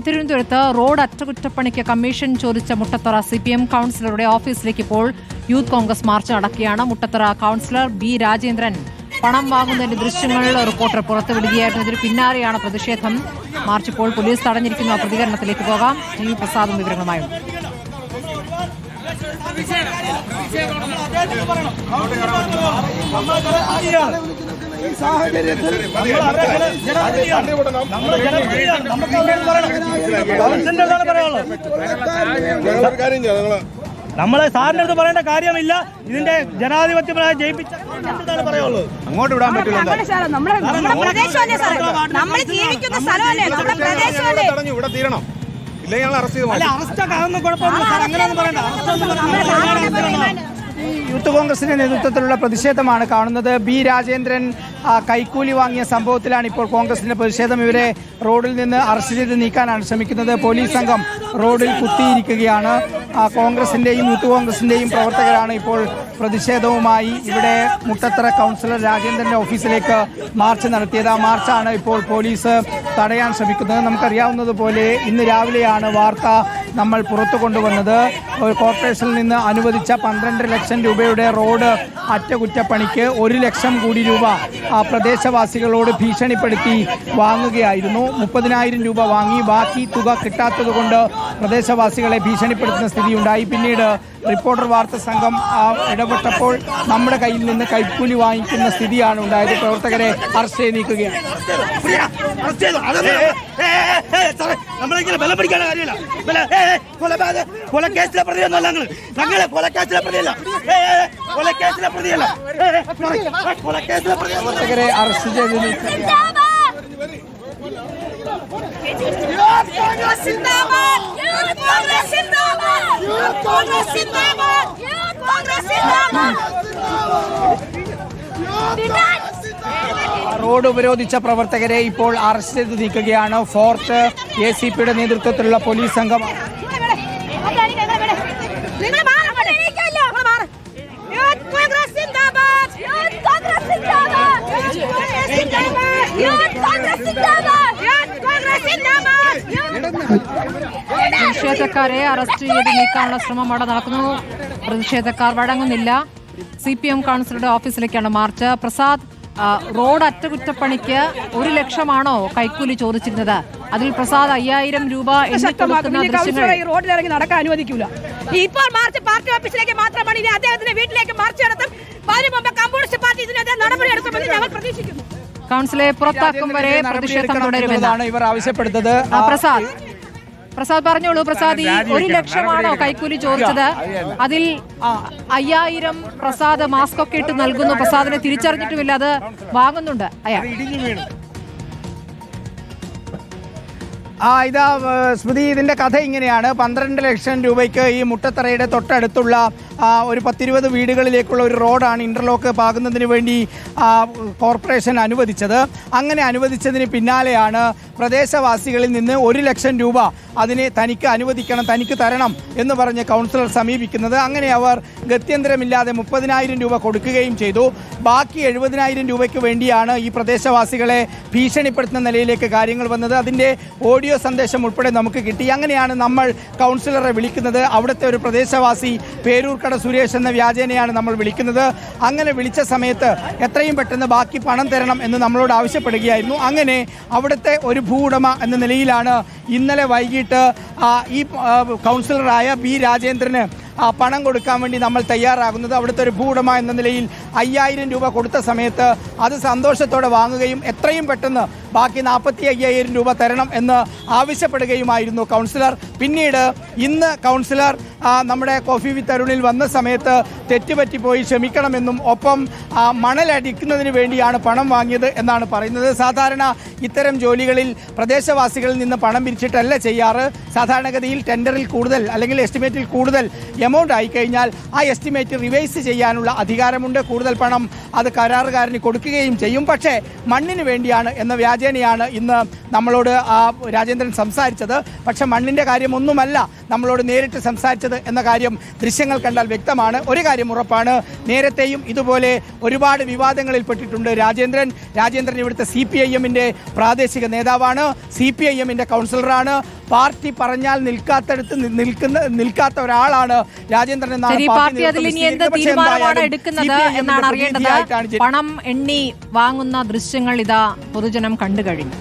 തിരുവനന്തപുരത്ത് road അറ്റകുറ്റപ്പണിക്ക് commission ചോദിച്ച Muttathara CPM കൗൺസിലറുടെ ഓഫീസിലേക്ക് ഇപ്പോൾ യൂത്ത് കോൺഗ്രസ് മാർച്ച് നടക്കുകയാണ്. മുട്ടത്തറ കൗൺസിലർ ബി രാജേന്ദ്രൻ പണം വാങ്ങുന്നതിന്റെ ദൃശ്യങ്ങൾ റിപ്പോർട്ടർ പുറത്തുവിടുകയായിരുന്നു. ഇതിന് പിന്നാലെയാണ് പ്രതിഷേധം. മാർച്ച് ഇപ്പോൾ പോലീസ് തടഞ്ഞിരിക്കുന്ന പ്രതികരണത്തിലേക്ക് പോകാം. ടി പ്രസാദും വിവരങ്ങളുമായുണ്ട്. നമ്മളെ സാറിന്റെ അടുത്ത് പറയേണ്ട കാര്യമില്ല. ഇതിന്റെ ജനാധിപത്യപരമായി ജയിപ്പിച്ച പറയുള്ളൂ. അങ്ങോട്ട് വിടാൻ പറ്റില്ല. ഇവിടെ തീരണം. ഇല്ലെങ്കിൽ ഞങ്ങൾ അറസ്റ്റ് ചെയ്തു. അറസ്റ്റൊക്കെ അതൊന്നും കുഴപ്പമില്ല സാർ. അങ്ങനെയൊന്നും പറയണ്ട. യൂത്ത് കോൺഗ്രസിന്റെ നേതൃത്വത്തിലുള്ള പ്രതിഷേധമാണ് കാണുന്നത്. ബി രാജേന്ദ്രൻ കൈക്കൂലി വാങ്ങിയ സംഭവത്തിലാണ് ഇപ്പോൾ കോൺഗ്രസിന്റെ പ്രതിഷേധം. ഇവരെ റോഡിൽ നിന്ന് അറസ്റ്റ് ചെയ്ത് നീക്കാനാണ് ശ്രമിക്കുന്നത്. പോലീസ് സംഘം റോഡിൽ കുത്തിയിരിക്കുകയാണ്. കോൺഗ്രസിന്റെയും യൂത്ത് കോൺഗ്രസിന്റെയും പ്രവർത്തകരാണ് ഇപ്പോൾ പ്രതിഷേധവുമായി ഇവിടെ മുട്ടത്തറ കൗൺസിലർ രാജേന്ദ്രന്റെ ഓഫീസിലേക്ക് മാർച്ച് നടത്തിയത്. ആ മാർച്ചാണ് ഇപ്പോൾ പോലീസ് തടയാൻ ശ്രമിക്കുന്നത്. നമുക്കറിയാവുന്നതുപോലെ ഇന്ന് രാവിലെയാണ് വാർത്ത നമ്മൾ പുറത്തു കൊണ്ടുവന്നത്. കോർപ്പറേഷനിൽ നിന്ന് അനുവദിച്ച 12 ലക്ഷം രൂപയുടെ റോഡ് അറ്റകുറ്റപ്പണിക്ക് 1 ലക്ഷം കൂടി രൂപ പ്രദേശവാസികളോട് ഭീഷണിപ്പെടുത്തി വാങ്ങുകയായിരുന്നു. 30,000 രൂപ വാങ്ങി ബാക്കി തുക കിട്ടാത്തത് കൊണ്ട് പ്രദേശവാസികളെ ഭീഷണിപ്പെടുത്തുന്ന സ്ഥിതിയുണ്ടായി. പിന്നീട് റിപ്പോർട്ടർ വാർത്താ സംഘം ഇടപെട്ടപ്പോൾ നമ്മുടെ കയ്യിൽ നിന്ന് കൈക്കൂലി വാങ്ങിക്കുന്ന സ്ഥിതിയാണ് ഉണ്ടായത്. പ്രവർത്തകരെ അറസ്റ്റ് ചെയ്ത് നീക്കുകയാണ്. പ്രവർത്തകരെ അറസ്റ്റ് ചെയ്ത് നീക്കുകയാണ്. റോഡ് ഉപരോധിച്ച പ്രവർത്തകരെ ഇപ്പോൾ അറസ്റ്റ് ചെയ്ത് നീക്കുകയാണ്. ഫോർട്ട് ACPയുടെ നേതൃത്വത്തിലുള്ള പോലീസ് സംഘം പ്രതിഷേധക്കാരെ അറസ്റ്റ് ചെയ്ത് നീക്കാനുള്ള ശ്രമം അവിടെ നടക്കുന്നു. പ്രതിഷേധക്കാർ വഴങ്ങുന്നില്ല. CPM കൗൺസിലറുടെ ഓഫീസിലേക്കാണ് മാർച്ച്. പ്രസാദ്, റോഡ് അറ്റകുറ്റപ്പണിക്ക് 1 ലക്ഷമാണോ കൈക്കൂലി ചോദിച്ചിരുന്നത്? അതിൽ പ്രസാദ് 5000 രൂപ റോഡിലിറങ്ങി നടക്കാൻ അനുവദിക്കൂല. ഇപ്പോൾ മാർച്ച് പാർട്ടി ഓഫീസിലേക്ക് മാത്രമാണ്. ഇനി അദ്ദേഹത്തിന്റെ വീട്ടിലേക്ക് മാർച്ച് നടത്തും. കമ്മ്യൂണിസ്റ്റ് പാർട്ടി ഇതിനെതിരെ നടപടിയെടുക്കുമെന്ന് ഞങ്ങൾ പ്രതീക്ഷിക്കുന്നു. കൗൺസിലെ പുറത്താക്കും വരെ പ്രതിഷേധം തുടരുമെന്നാണ് ഇവർ ആവശ്യപ്പെടുന്നത്. പ്രസാദ് പറഞ്ഞോളൂ. പ്രസാദ്, ഈ 1 ലക്ഷമാണോ കൈക്കൂലി ചോദിച്ചത്? അതിൽ 5000 പ്രസാദ് മാസ്ക് ഒക്കെ ഇട്ട് നൽകുന്നു. പ്രസാദിനെ തിരിച്ചറിഞ്ഞിട്ടുമില്ല, അത് വാങ്ങുന്നുണ്ട് അയാൾ. ഇതാ സ്മൃതി, ഇതിന്റെ കഥ ഇങ്ങനെയാണ്. 12 ലക്ഷം രൂപയ്ക്ക് ഈ മുട്ടത്തറയുടെ തൊട്ടടുത്തുള്ള ഒരു 10-20 വീടുകളിലേക്കുള്ള ഒരു റോഡാണ് ഇന്റർലോക്ക് പാകുന്നതിന് വേണ്ടി കോർപ്പറേഷൻ അനുവദിച്ചത്. അങ്ങനെ അനുവദിച്ചതിന് പിന്നാലെയാണ് പ്രദേശവാസികളിൽ നിന്ന് 1 ലക്ഷം രൂപ അതിനെ തനിക്ക് അനുവദിക്കണം, തനിക്ക് തരണം എന്ന് പറഞ്ഞ് കൗൺസിലർ സമീപിക്കുന്നത്. അങ്ങനെ അവർ ഗത്യന്തരമില്ലാതെ 30,000 രൂപ കൊടുക്കുകയും ചെയ്തു. ബാക്കി 70,000 രൂപയ്ക്ക് വേണ്ടിയാണ് ഈ പ്രദേശവാസികളെ ഭീഷണിപ്പെടുത്തുന്ന നിലയിലേക്ക് കാര്യങ്ങൾ വന്നത്. അതിൻ്റെ ഓഡിയോ സന്ദേശം ഉൾപ്പെടെ നമുക്ക് കിട്ടി. അങ്ങനെയാണ് നമ്മൾ കൗൺസിലറെ വിളിക്കുന്നത്. അവിടുത്തെ ഒരു പ്രദേശവാസി പേരൂർക്കട സുരേഷ് എന്ന വ്യാജേനയാണ് നമ്മൾ വിളിക്കുന്നത്. അങ്ങനെ വിളിച്ച സമയത്ത് എത്രയും പെട്ടെന്ന് ബാക്കി പണം തരണം എന്ന് നമ്മളോട് ആവശ്യപ്പെടുകയായിരുന്നു. അങ്ങനെ അവിടുത്തെ ഒരു ഭൂ ഉടമ എന്ന നിലയിലാണ് ഇന്നലെ വൈകിട്ട് ഈ കൗൺസിലറായ ബി രാജേന്ദ്രന് പണം കൊടുക്കാൻ വേണ്ടി നമ്മൾ തയ്യാറാകുന്നത്. അവിടുത്തെ ഒരു ഭൂവുടമ എന്ന നിലയിൽ 5000 രൂപ കൊടുത്ത സമയത്ത് അത് സന്തോഷത്തോടെ വാങ്ങുകയും എത്രയും പെട്ടെന്ന് ബാക്കി 45,000 രൂപ തരണം എന്ന് ആവശ്യപ്പെടുകയുമായിരുന്നു കൗൺസിലർ. പിന്നീട് ഇന്ന് കൗൺസിലർ നമ്മുടെ കോഫി വിത്ത് അരുണിൽ വന്ന സമയത്ത് തെറ്റുപറ്റിപ്പോയി ക്ഷമിക്കണമെന്നും ഒപ്പം മണലടിക്കുന്നതിന് വേണ്ടിയാണ് പണം വാങ്ങിയത് എന്നാണ് പറയുന്നത്. സാധാരണ ഇത്തരം ജോലികളിൽ പ്രദേശവാസികളിൽ നിന്ന് പണം പിരിച്ചിട്ടല്ല ചെയ്യാറ്. സാധാരണഗതിയിൽ ടെൻഡറിൽ കൂടുതൽ അല്ലെങ്കിൽ എസ്റ്റിമേറ്റിൽ കൂടുതൽ എമൗണ്ട് ആയിക്കഴിഞ്ഞാൽ ആ എസ്റ്റിമേറ്റ് റിവൈസ് ചെയ്യാനുള്ള അധികാരമുണ്ട്. കൂടുതൽ പണം അത് കരാറുകാരന് കൊടുക്കുകയും ചെയ്യും. പക്ഷേ മണ്ണിന് വേണ്ടിയാണ് എന്ന വ്യാജേനയാണ് ഇന്ന് നമ്മളോട് രാജേന്ദ്രൻ സംസാരിച്ചത്. പക്ഷെ മണ്ണിൻ്റെ കാര്യമൊന്നുമല്ല നമ്മളോട് നേരിട്ട് സംസാരിച്ചത് എന്ന കാര്യം ദൃശ്യങ്ങൾ കണ്ടാൽ വ്യക്തമാണ്. ഒരു കാര്യം ഉറപ്പാണ്, നേരത്തെയും ഇതുപോലെ ഒരുപാട് വിവാദങ്ങളിൽപ്പെട്ടിട്ടുണ്ട് രാജേന്ദ്രൻ. ഇവിടുത്തെ CPIM പ്രാദേശിക നേതാവാണ്, CPIM കൗൺസിലറാണ്. പാർട്ടി പറഞ്ഞാൽ നിൽക്കാത്ത ഒരാളാണ് രാജേന്ദ്രൻ എന്നാണ് ശരി, പാർട്ടി അതിൽ ഇനി എന്ത് തീരുമാനമാണ് എടുക്കുന്നത് എന്നാണ് അറിയേണ്ടത്. പണം എണ്ണി വാങ്ങുന്ന ദൃശ്യങ്ങൾ ഇതാ പൊതുജനം കണ്ടു കഴിഞ്ഞു.